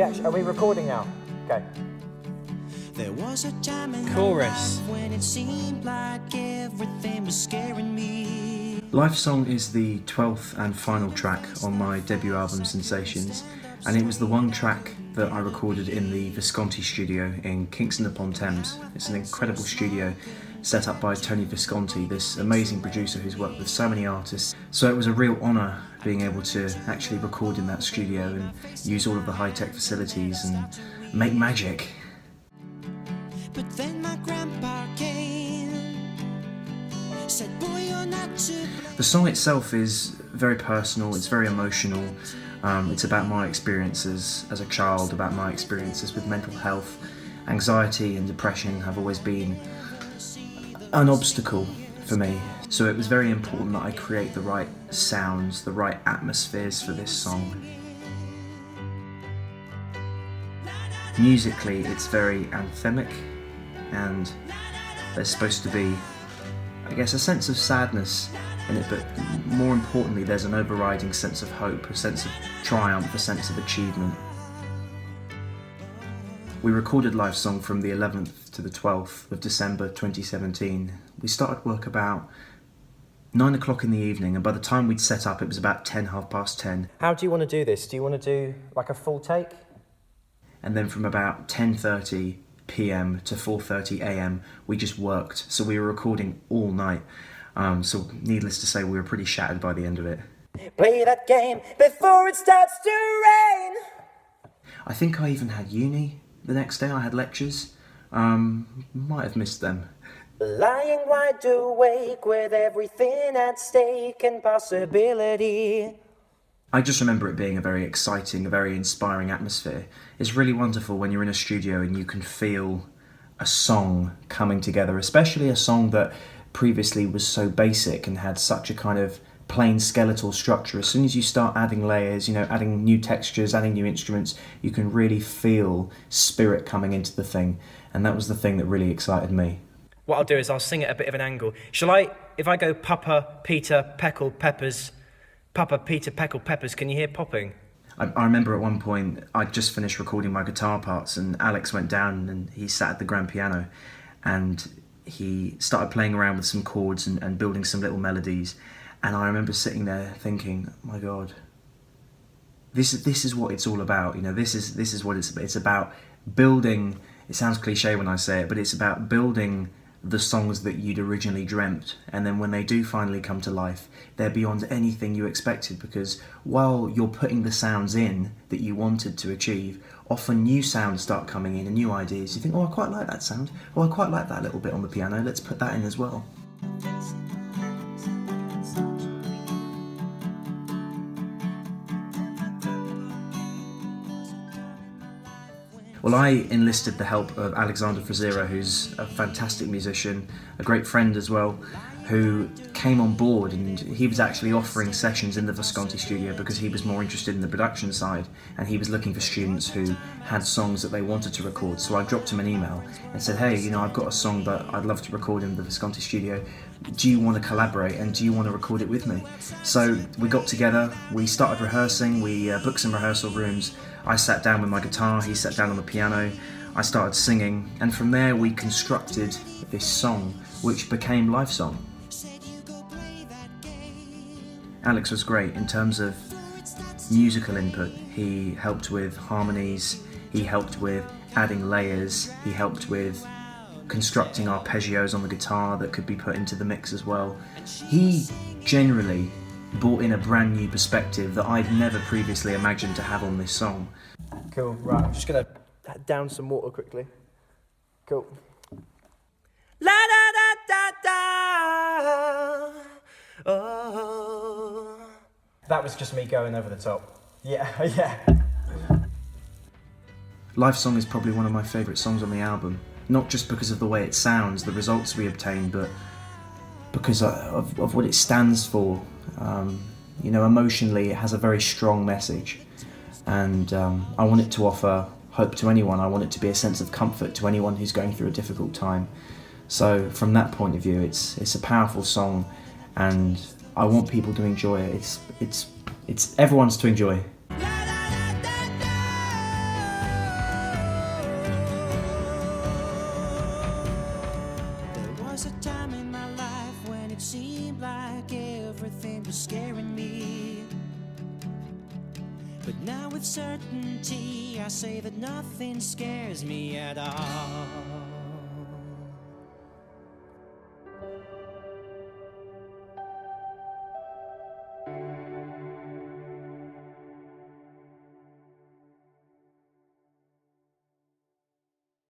Are we recording now? Okay. There was a time in Chorus. when it seemed like everything was scaring me. Life Song is the 12th and final track on my debut album Sensations, and it was the one track that I recorded in the Visconti studio in Kingston upon Thames. It's an incredible studio set up by Tony Visconti, this amazing producer who's worked with so many artists. So it was a real honour being able to actually record in that studio and use all of the high-tech facilities and make magic. But then my grandpa came, said, boy, you're not too... The song itself is very personal, it's very emotional. It's about my experiences as a child, about my experiences with mental health. Anxiety and depression have always been an obstacle for me. So it was very important that I create the right sounds, the right atmospheres for this song. Musically, it's very anthemic, and there's supposed to be, I guess, a sense of sadness in it, but more importantly there's an overriding sense of hope, a sense of triumph, a sense of achievement. We recorded Life Song from the 11th to the 12th of December 2017. We started work about 9 o'clock in the evening, and by the time we'd set up it was about 10:30. How do you want to do this? Do you want to do like a full take? And then from about 10:30 p.m. to 4:30 a.m. we just worked, so we were recording all night. So needless to say, we were pretty shattered by the end of it. Play that game before it starts to rain. I think I even had uni the next day. I had lectures. Might have missed them. Lying wide awake with everything at stake and possibility. I just remember it being a very exciting, a very inspiring atmosphere. It's really wonderful when you're in a studio and you can feel a song coming together, especially a song that previously was so basic and had such a kind of plain skeletal structure. As soon as you start adding layers, adding new textures, adding new instruments, you can really feel spirit coming into the thing. And that was the thing that really excited me. What I'll do is I'll sing it at a bit of an angle. Shall I, if I go Papa, Peter, Peckled Peppers, Papa, Peter, Peckled Peppers, can you hear popping? I remember at one point, I'd just finished recording my guitar parts and Alex went down and he sat at the grand piano and he started playing around with some chords and building some little melodies. And I remember sitting there thinking, oh my God, this is what it's all about. This is what it's about. Building, it sounds cliche when I say it, but it's about building the songs that you'd originally dreamt, and then when they do finally come to life, they're beyond anything you expected, because while you're putting the sounds in that you wanted to achieve, often new sounds start coming in and new ideas. You think, oh, I quite like that sound. Oh, I quite like that little bit on the piano. Let's put that in as well. Well, I enlisted the help of Alexander Frazira, who's a fantastic musician, a great friend as well, who came on board, and he was actually offering sessions in the Visconti studio because he was more interested in the production side, and he was looking for students who had songs that they wanted to record. So I dropped him an email and said, hey, I've got a song that I'd love to record in the Visconti studio. Do you want to collaborate and do you want to record it with me? So we got together, we started rehearsing, we booked some rehearsal rooms. I sat down with my guitar, he sat down on the piano, I started singing, and from there we constructed this song, which became Life Song. Alex was great in terms of musical input. He helped with harmonies, he helped with adding layers, he helped with constructing arpeggios on the guitar that could be put into the mix as well. He generally brought in a brand new perspective that I'd never previously imagined to have on this song. Cool, right, I'm just gonna down some water quickly. Cool. La da da da da. Oh. That was just me going over the top. Yeah, yeah. Life Song is probably one of my favourite songs on the album. Not just because of the way it sounds, the results we obtain, but because of what it stands for. Emotionally it has a very strong message, and I want it to offer hope to anyone. I want it to be a sense of comfort to anyone who's going through a difficult time. So from that point of view, it's a powerful song, and I want people to enjoy it. It's everyone's to enjoy. was a time in my life when it seemed like everything was scaring me. But now with certainty I say that nothing scares me at all.